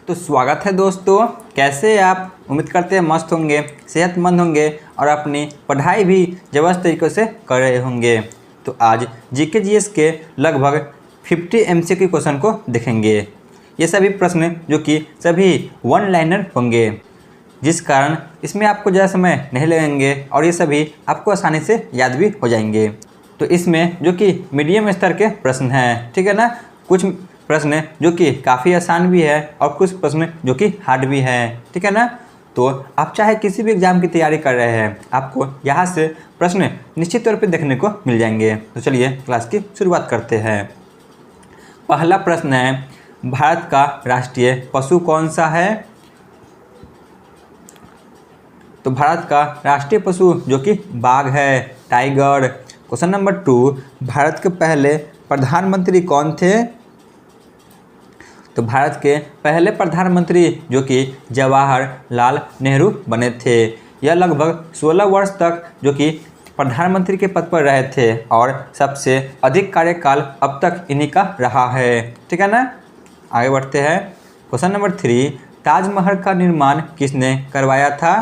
तो स्वागत है दोस्तों। कैसे हैं आप? उम्मीद करते हैं मस्त होंगे, सेहतमंद होंगे और अपनी पढ़ाई भी ज़बरदस्त तरीक़े से कर रहे होंगे। तो आज जीके जीएस के लगभग 50 एमसीक्यू क्वेश्चन को देखेंगे। ये सभी प्रश्न जो कि सभी वन लाइनर होंगे, जिस कारण इसमें आपको ज़्यादा समय नहीं लगेंगे और ये सभी आपको आसानी से याद भी हो जाएंगे। तो इसमें जो कि मीडियम स्तर के प्रश्न हैं, ठीक है ना। कुछ प्रश्न जो कि काफ़ी आसान भी है और कुछ प्रश्न जो कि हार्ड भी हैं, ठीक है ना। तो आप चाहे किसी भी एग्ज़ाम की तैयारी कर रहे हैं, आपको यहाँ से प्रश्न निश्चित तौर पे देखने को मिल जाएंगे। तो चलिए क्लास की शुरुआत करते हैं। पहला प्रश्न है, भारत का राष्ट्रीय पशु कौन सा है? तो भारत का राष्ट्रीय पशु जो कि बाघ है, टाइगर। क्वेश्चन नंबर 2, भारत के पहले प्रधानमंत्री कौन थे? तो भारत के पहले प्रधानमंत्री जो कि जवाहरलाल नेहरू बने थे। यह लगभग 16 वर्ष तक जो कि प्रधानमंत्री के पद पर रहे थे और सबसे अधिक कार्यकाल अब तक इन्हीं का रहा है, ठीक है ना। आगे बढ़ते हैं। क्वेश्चन नंबर 3, ताजमहल का निर्माण किसने करवाया था?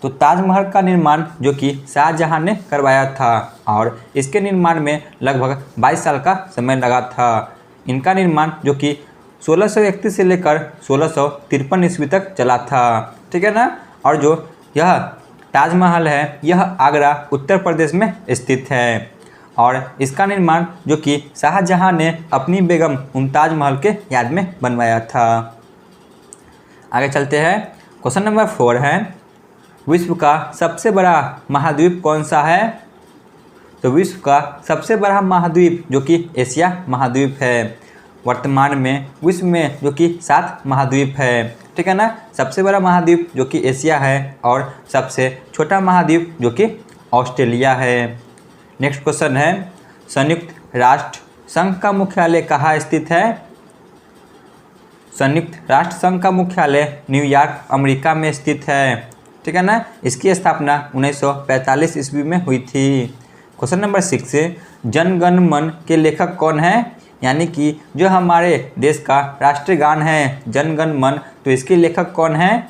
तो ताजमहल का निर्माण जो कि शाहजहां ने करवाया था और इसके निर्माण में लगभग 22 साल का समय लगा था। इनका निर्माण जो कि 1631 से लेकर 1653 ईस्वी तक चला था, ठीक है ना। और जो यह ताजमहल है, यह आगरा उत्तर प्रदेश में स्थित है और इसका निर्माण जो कि शाहजहां ने अपनी बेगम मुमताज महल के याद में बनवाया था। आगे चलते हैं। क्वेश्चन नंबर 4 है, विश्व का सबसे बड़ा महाद्वीप कौन सा है? तो विश्व का सबसे बड़ा महाद्वीप जो कि एशिया महाद्वीप है। वर्तमान में विश्व में जो कि 7 महाद्वीप है, ठीक है ना। सबसे बड़ा महाद्वीप जो कि एशिया है और सबसे छोटा महाद्वीप जो कि ऑस्ट्रेलिया है। नेक्स्ट क्वेश्चन है, संयुक्त राष्ट्र संघ का मुख्यालय कहाँ स्थित है? संयुक्त राष्ट्र संघ का मुख्यालय न्यूयॉर्क अमेरिका में स्थित है, ठीक है ना। इसकी स्थापना 1945 ईस्वी में हुई थी। क्वेश्चन नंबर 6, जन गण मन के लेखक कौन है? यानी कि जो हमारे देश का राष्ट्रीय गान है जन गण मन, तो इसके लेखक कौन है?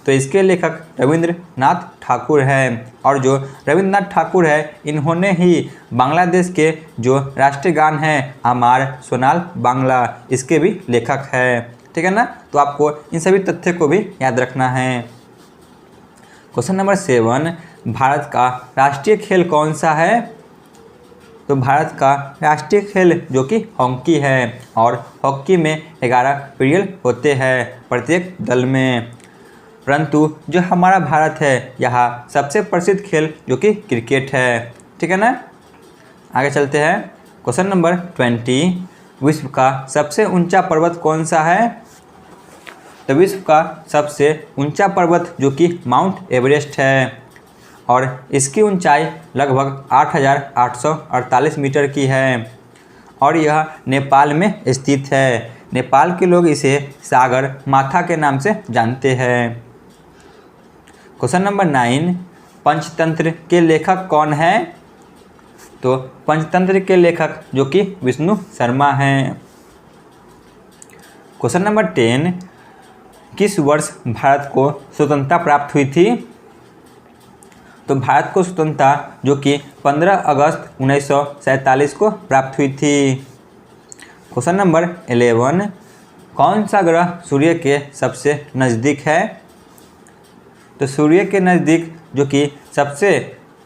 तो इसके लेखक रविंद्रनाथ ठाकुर हैं और जो रविंद्रनाथ ठाकुर है, इन्होंने ही बांग्लादेश के जो राष्ट्रीय गान है अमार सोनाल बांग्ला, इसके भी लेखक हैं, ठीक है ना। तो आपको इन सभी तथ्य को भी याद रखना है। क्वेश्चन नंबर 7, भारत का राष्ट्रीय खेल कौन सा है? तो भारत का राष्ट्रीय खेल जो कि हॉकी है और हॉकी में 11 पीरियड होते हैं प्रत्येक दल में। परंतु जो हमारा भारत है, यहाँ सबसे प्रसिद्ध खेल जो कि क्रिकेट है, ठीक है ना। आगे चलते हैं। क्वेश्चन नंबर 20, विश्व का सबसे ऊंचा पर्वत कौन सा है? तो विश्व का सबसे ऊंचा पर्वत जो कि माउंट एवरेस्ट है और इसकी ऊंचाई लगभग 8,848 मीटर की है और यह नेपाल में स्थित है। नेपाल के लोग इसे सागर माथा के नाम से जानते हैं। क्वेश्चन नंबर 9, पंचतंत्र के लेखक कौन है? तो पंचतंत्र के लेखक जो कि विष्णु शर्मा हैं। क्वेश्चन नंबर 10, किस वर्ष भारत को स्वतंत्रता प्राप्त हुई थी? तो भारत को स्वतंत्रता जो कि 15 अगस्त 1947 को प्राप्त हुई थी। क्वेश्चन नंबर 11, कौन सा ग्रह सूर्य के सबसे नज़दीक है? तो सूर्य के नज़दीक जो कि सबसे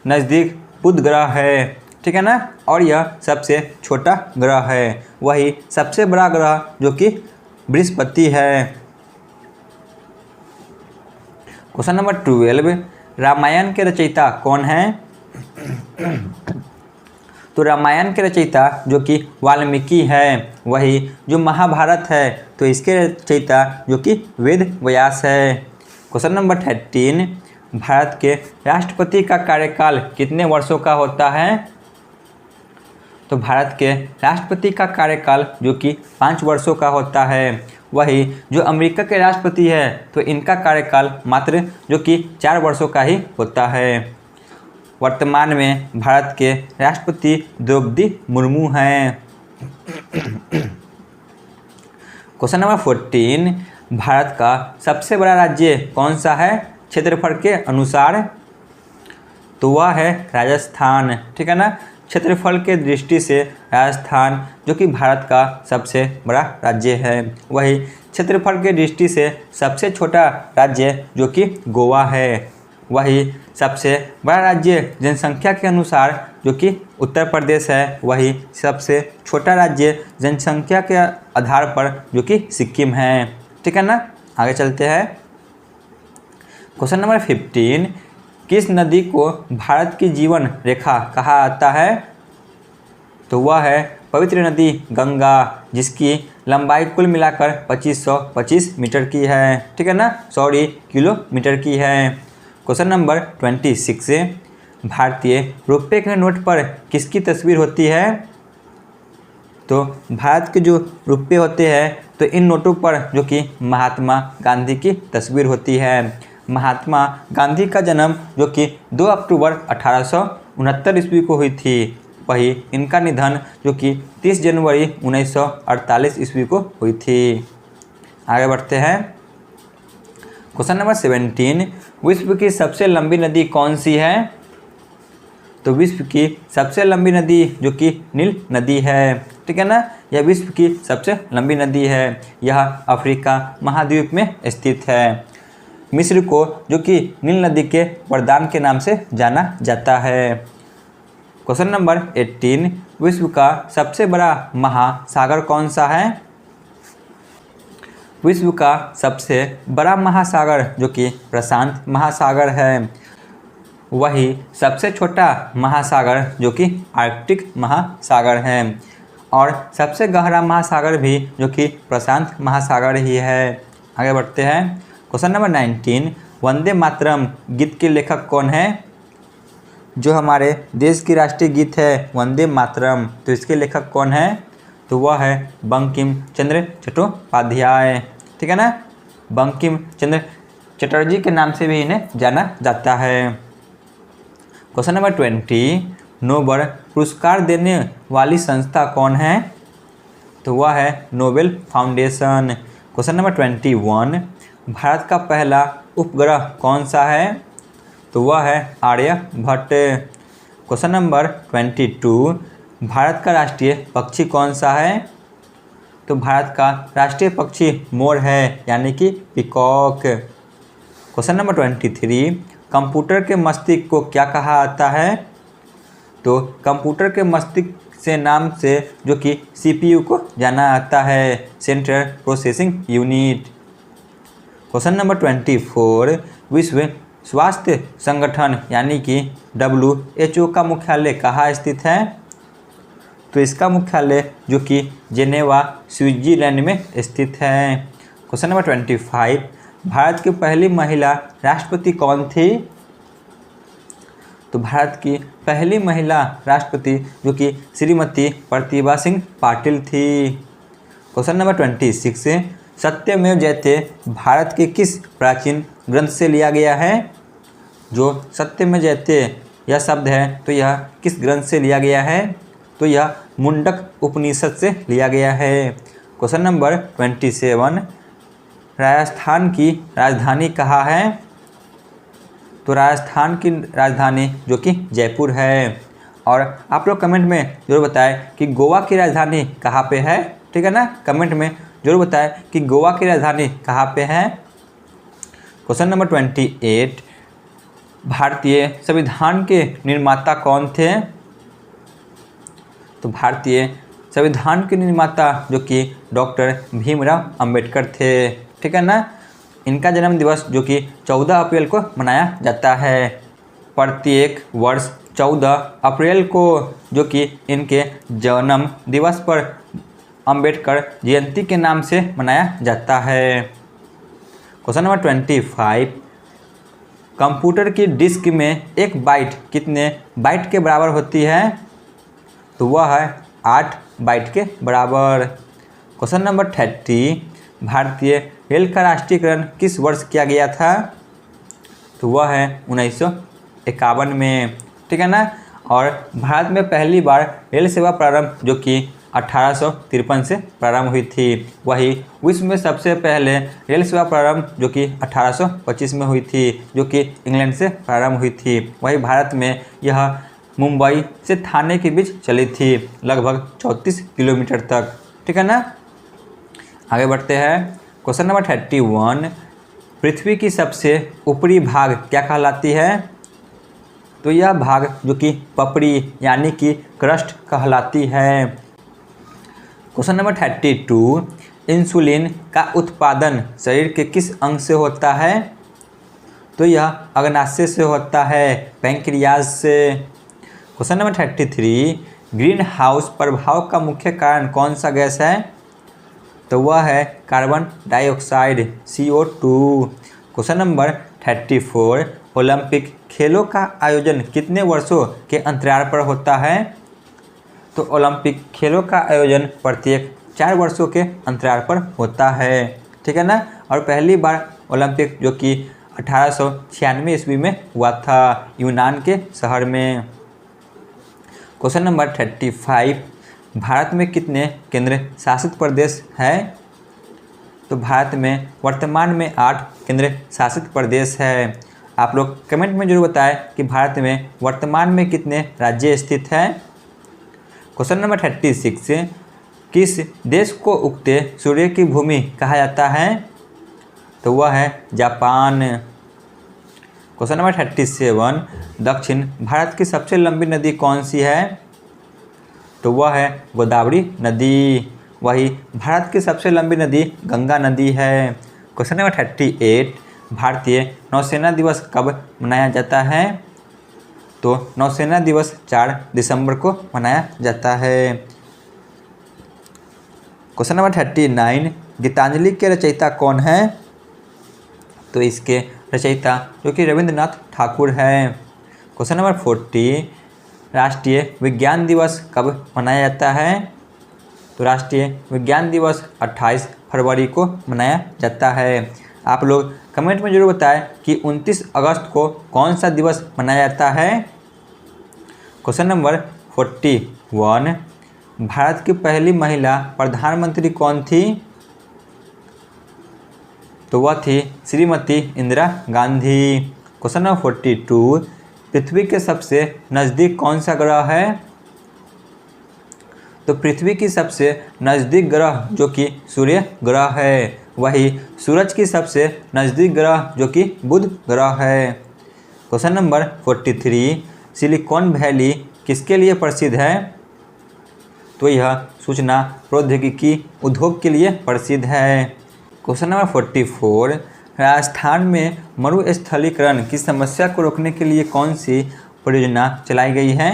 नज़दीक बुध ग्रह है, ठीक है ना। और यह सबसे छोटा ग्रह है। वही सबसे बड़ा ग्रह जो कि बृहस्पति है। क्वेश्चन नंबर 12, रामायण के रचयिता कौन है? तो रामायण के रचयिता जो कि वाल्मीकि है। वही जो महाभारत है, तो इसके रचयिता जो कि वेद व्यास है। क्वेश्चन नंबर 13, भारत के राष्ट्रपति का कार्यकाल कितने वर्षों का होता है? तो भारत के राष्ट्रपति का कार्यकाल जो कि 5 वर्षों का होता है। वही जो अमेरिका के राष्ट्रपति है, तो इनका कार्यकाल मात्र जो कि 4 वर्षों का ही होता है। वर्तमान में भारत के राष्ट्रपति द्रौपदी मुर्मू हैं। क्वेश्चन नंबर 14, भारत का सबसे बड़ा राज्य कौन सा है क्षेत्रफल के अनुसार? तो वह है राजस्थान। ठीक है ना, क्षेत्रफल के दृष्टि से राजस्थान जो कि भारत का सबसे बड़ा राज्य है, वही क्षेत्रफल के दृष्टि से सबसे छोटा राज्य जो कि गोवा है, वही सबसे बड़ा राज्य जनसंख्या के अनुसार जो कि उत्तर प्रदेश है, वही सबसे छोटा राज्य जनसंख्या के आधार पर जो कि सिक्किम है। ठीक है ना, आगे चलते हैं। क्वेश्चन नंबर 15, किस नदी को भारत की जीवन रेखा कहा जाता है? तो वह है पवित्र नदी गंगा, जिसकी लंबाई कुल मिलाकर 2525 मीटर की है। ठीक है ना, सॉरी किलोमीटर की है। क्वेश्चन नंबर 26, भारतीय रुपये के नोट पर किसकी तस्वीर होती है? तो भारत के जो रुपये होते हैं तो इन नोटों पर जो कि महात्मा गांधी की तस्वीर होती है। महात्मा गांधी का जन्म जो कि 2 अक्टूबर 1869 ईस्वी को हुई थी, वही इनका निधन जो कि 30 जनवरी 1948 ईस्वी को हुई थी। आगे बढ़ते हैं। क्वेश्चन नंबर 17, विश्व की सबसे लंबी नदी कौन सी है? तो विश्व की सबसे लंबी नदी जो कि नील नदी है। ठीक है ना, यह विश्व की सबसे लंबी नदी है। यह अफ्रीका महाद्वीप में स्थित है। मिस्र को जो कि नील नदी के वरदान के नाम से जाना जाता है। क्वेश्चन नंबर 18, विश्व का सबसे बड़ा महासागर कौन सा है? विश्व का सबसे बड़ा महासागर जो कि प्रशांत महासागर है, वही सबसे छोटा महासागर जो कि आर्कटिक महासागर है, और सबसे गहरा महासागर भी जो कि प्रशांत महासागर ही है। आगे बढ़ते हैं। क्वेश्चन नंबर 19, वंदे मातरम गीत के लेखक कौन है? जो हमारे देश की राष्ट्रीय गीत है वंदे मातरम, तो इसके लेखक कौन है? तो वह है बंकिम चंद्र चट्टोपाध्याय। ठीक है ना, बंकिम चंद्र चटर्जी के नाम से भी इन्हें जाना जाता है। क्वेश्चन नंबर 20, नोबेल पुरस्कार देने वाली संस्था कौन है? तो वह है Nobel foundation. Question number 21, Bharat का पहला उपग्रह कौन सा है? तो वह है आर्यभट्ट। क्वेश्चन नंबर 22, भारत का राष्ट्रीय पक्षी कौन सा है? तो भारत का राष्ट्रीय पक्षी मोर है, यानी कि पीकॉक। क्वेश्चन नंबर 23, कंप्यूटर के मस्तिष्क को क्या कहा जाता है? तो कंप्यूटर के मस्तिष्क से नाम से जो कि CPU को जाना जाता है, central processing unit. Question number 24, विश्व स्वास्थ्य संगठन यानी कि WHO का मुख्यालय कहाँ स्थित है? तो इसका मुख्यालय जो कि जेनेवा स्विट्जरलैंड में स्थित है। क्वेश्चन नंबर 25, भारत की पहली महिला राष्ट्रपति कौन थी? तो भारत की पहली महिला राष्ट्रपति जो कि श्रीमती प्रतिभा सिंह पाटिल थी। क्वेश्चन नंबर 26, सत्यमेव जयते भारत के किस प्राचीन ग्रंथ से लिया गया है? जो सत्यमेव जयते यह शब्द है तो यह किस ग्रंथ से लिया गया है? तो यह मुंडक उपनिषद से लिया गया है। क्वेश्चन नंबर 27, राजस्थान की राजधानी कहाँ है? तो राजस्थान की राजधानी जो कि जयपुर है। और आप लोग कमेंट में जरूर बताएं कि गोवा की राजधानी कहाँ पे है। ठीक है ना, कमेंट में जरूर बताएं कि गोवा की राजधानी कहाँ पे है। क्वेश्चन नंबर 28, भारतीय संविधान के निर्माता कौन थे? तो भारतीय संविधान के निर्माता जो कि डॉक्टर भीमराव अंबेडकर थे। ठीक है ना, इनका जन्म दिवस जो कि 14 अप्रैल को मनाया जाता है। प्रत्येक वर्ष 14 अप्रैल को जो कि इनके जन्म दिवस पर अंबेडकर जयंती के नाम से मनाया जाता है। क्वेश्चन नंबर 25, कंप्यूटर की डिस्क में एक बाइट कितने बाइट के बराबर होती है? तो वह है 8 बाइट के बराबर। क्वेश्चन नंबर 30, भारतीय रेल का राष्ट्रीयकरण किस वर्ष किया गया था? तो वह है 1951 में। ठीक है ना, और भारत में पहली बार रेल सेवा प्रारंभ जो कि 1853 से प्रारंभ हुई थी। वही विश्व में सबसे पहले रेल सेवा प्रारंभ जो कि 1825 में हुई थी, जो कि इंग्लैंड से प्रारंभ हुई थी। वही भारत में यह मुंबई से थाने के बीच चली थी, लगभग 34 किलोमीटर तक। ठीक है ना। आगे बढ़ते हैं। क्वेश्चन नंबर 31, पृथ्वी की सबसे ऊपरी भाग क्या कहलाती है? तो यह भाग जो कि पपड़ी यानी कि क्रस्ट कहलाती है। क्वेश्चन नंबर 32, इंसुलिन का उत्पादन शरीर के किस अंग से होता है? तो यह अग्नाशय से होता है, पैंक्रियाज से। क्वेश्चन नंबर 33, ग्रीन हाउस प्रभाव का मुख्य कारण कौन सा गैस है? तो वह है carbon dioxide CO2। Question number 34, Olympic खेलों का आयोजन कितने वर्षों के अंतराल पर होता है? तो ओलंपिक खेलों का आयोजन प्रत्येक 4 वर्षों के अंतराल पर होता है। ठीक है ना। और पहली बार ओलंपिक जो कि 1896 ईस्वी में हुआ था, यूनान के शहर में। क्वेश्चन नंबर 35, भारत में कितने केंद्र शासित प्रदेश हैं? तो भारत में वर्तमान में 8 केंद्र शासित प्रदेश है। आप लोग कमेंट में जरूर बताएं कि भारत में वर्तमान में कितने राज्य स्थित हैं। क्वेश्चन नंबर 36, किस देश को उगते सूर्य की भूमि कहा जाता है? तो वह है जापान। क्वेश्चन नंबर 37, दक्षिण भारत की सबसे लंबी नदी कौन सी है? तो वह है गोदावरी नदी। वही भारत की सबसे लंबी नदी गंगा नदी है। क्वेश्चन नंबर 38, भारतीय नौसेना दिवस कब मनाया जाता है? तो नौसेना दिवस 4 दिसंबर को मनाया जाता है। क्वेश्चन नंबर 39, गीतांजलि के रचयिता कौन है? तो इसके रचयिता जो कि रविंद्रनाथ ठाकुर है। क्वेश्चन नंबर 40, राष्ट्रीय विज्ञान दिवस कब मनाया जाता है? तो राष्ट्रीय विज्ञान दिवस 28 फरवरी को मनाया जाता है। आप लोग कमेंट में जरूर बताएं कि 29 अगस्त को कौन सा दिवस मनाया जाता है। क्वेश्चन नंबर 41, भारत की पहली महिला प्रधानमंत्री कौन थी? तो वह थी श्रीमती इंदिरा गांधी। क्वेश्चन नंबर 42, पृथ्वी के सबसे नज़दीक कौन सा ग्रह है? तो पृथ्वी की सबसे नज़दीक ग्रह जो कि सूर्य ग्रह है। वही सूरज की सबसे नज़दीक ग्रह जो कि बुध ग्रह है। क्वेश्चन नंबर 43, सिलिकॉन वैली किसके लिए प्रसिद्ध है? तो यह सूचना प्रौद्योगिकी उद्योग के लिए प्रसिद्ध है। क्वेश्चन नंबर 44, राजस्थान में मरुस्थलीकरण की समस्या को रोकने के लिए कौन सी परियोजना चलाई गई है?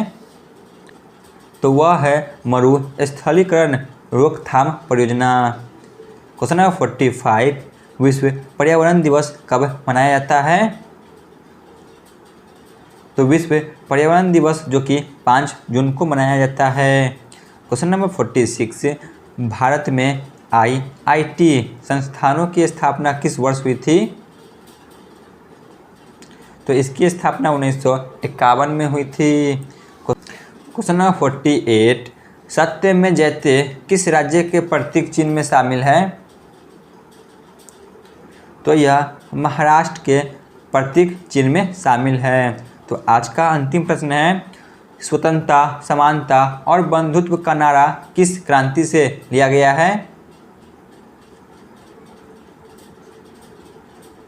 तो वह है मरुस्थलीकरण रोकथाम परियोजना। क्वेश्चन नंबर 45, विश्व पर्यावरण दिवस कब मनाया जाता है? तो विश्व पर्यावरण दिवस जो कि 5 जून को मनाया जाता है। क्वेश्चन नंबर 46, भारत में IIT संस्थानों की स्थापना किस वर्ष हुई थी? तो इसकी स्थापना 1951 में हुई थी। क्वेश्चन नंबर 48, सत्य में जयते किस राज्य के प्रतीक चिन्ह में शामिल है? तो यह महाराष्ट्र के प्रतीक चिन्ह में शामिल है। तो आज का अंतिम प्रश्न है, स्वतंत्रता, समानता और बंधुत्व का नारा किस क्रांति से लिया गया है?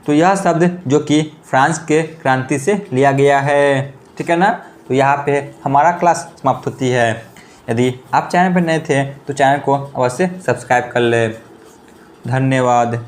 तो यह शब्द जो कि फ्रांस के क्रांति से लिया गया है। ठीक है ना। तो यहाँ पे हमारा क्लास समाप्त होती है। यदि आप चैनल पर नए थे तो चैनल को अवश्य सब्सक्राइब कर ले। धन्यवाद।